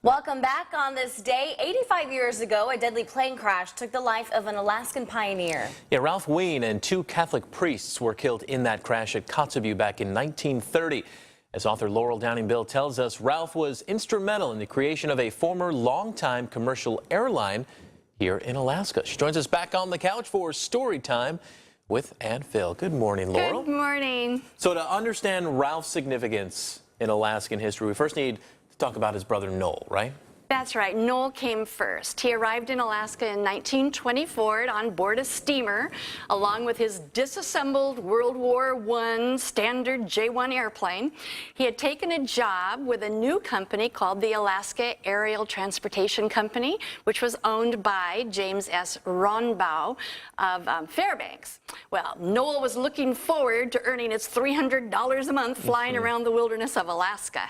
Welcome back. On this day, 85 years ago, a deadly plane crash took the life of an Alaskan pioneer. Yeah, Ralph Wien and two Catholic priests were killed in that crash at Kotzebue back in 1930. As author Laurel Downing Bills tells us, Ralph was instrumental in the creation of a former longtime commercial airline here in Alaska. She joins us back on the couch for story time with Ann Phil. Good morning, Laurel. Good morning. So to understand Ralph's significance in Alaskan history, we first need to talk about his brother Noel, right? That's right. Noel came first. He arrived in Alaska in 1924 on board a steamer, along with his disassembled World War I standard J-1 airplane. He had taken a job with a new company called the Alaska Aerial Transportation Company, which was owned by James S. Rodenbaugh of Fairbanks. Well, Noel was looking forward to earning his $300 a month flying around the wilderness of Alaska.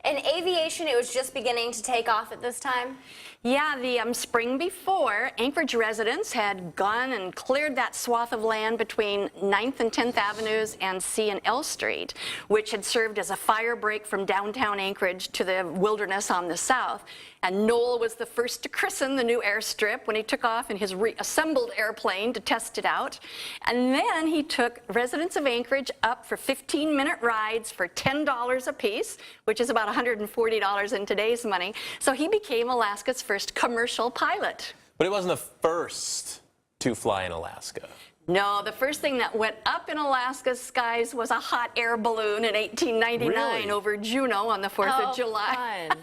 In aviation, it was just beginning to take off at this time? Yeah, the spring before, Anchorage residents had gone and cleared that swath of land between 9th and 10th Avenues and C and L Street, which had served as a fire break from downtown Anchorage to the wilderness on the south. And Noel was the first to christen the new airstrip when he took off in his reassembled airplane to test it out. And then he took residents of Anchorage up for 15-minute rides for $10 a piece, which is about $140 in today's money. So he became Alaska's first commercial pilot. But it wasn't the first to fly in Alaska. No, the first thing that went up in Alaska's skies was a hot air balloon in 1899 Really? over Juneau on the 4th of July. Fun.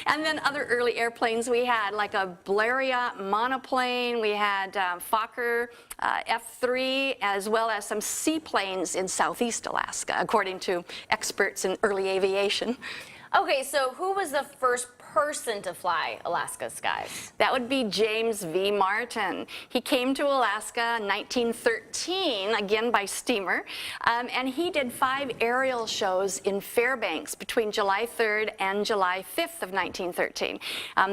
And then other early airplanes we had, like a Blériot monoplane, we had Fokker F-3, as well as some seaplanes in southeast Alaska, according to experts in early aviation. Okay, so who was the first person to fly Alaska's skies? That would be James V. Martin. He came to Alaska in 1913, again by steamer, and he did 5 aerial shows in Fairbanks between July 3rd and July 5th of 1913.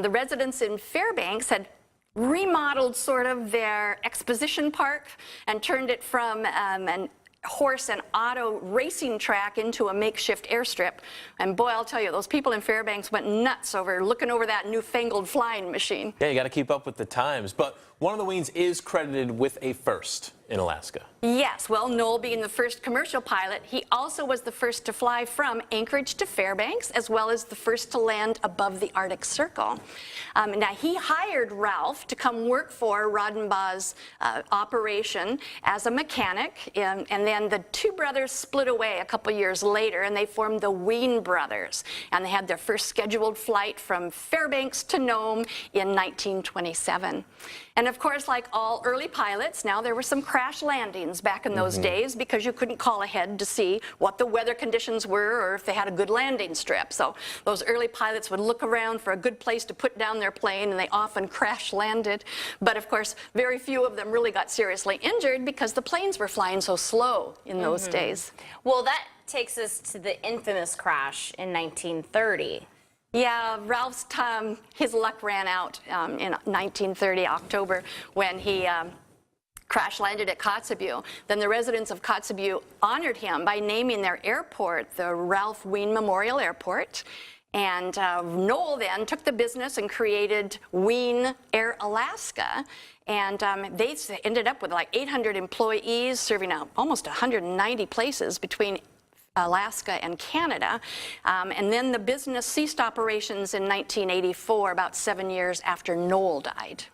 The residents in Fairbanks had remodeled sort of their exposition park and turned it from an horse and auto racing track into a makeshift airstrip. And boy, I'll tell you, those people in Fairbanks went nuts over looking over that newfangled flying machine. Yeah, you got to keep up with the times. But one of the Wiens is credited with a first in Alaska. Yes, well, Noel being the first commercial pilot, he also was the first to fly from Anchorage to Fairbanks, as well as the first to land above the Arctic Circle. Now, he hired Ralph to come work for Rodenbaugh's operation as a mechanic, and then the two brothers split away a couple years later, and they formed the Wien brothers, and they had their first scheduled flight from Fairbanks to Nome in 1927. And of course, like all early pilots, now there were some crash landings back in those days because you couldn't call ahead to see what the weather conditions were or if they had a good landing strip. So those early pilots would look around for a good place to put down their plane, and they often crash landed. But of course, very few of them really got seriously injured because the planes were flying so slow in those days. Well, that takes us to the infamous crash in 1930. Yeah, Ralph's his luck ran out in 1930, October, when he crash landed at Kotzebue. Then the residents of Kotzebue honored him by naming their airport the Ralph Wien Memorial Airport. And Noel then took the business and created Wien Air Alaska. And they ended up with like 800 employees serving out almost 190 places between Alaska and Canada. And then the business ceased operations in 1984, about 7 years after Noel died.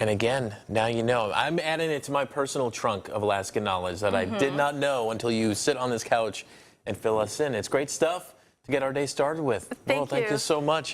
And again, now you know. I'm adding it to my personal trunk of Alaskan knowledge that I did not know until you sit on this couch and fill us in. It's great stuff to get our day started with. Well, thank you so much.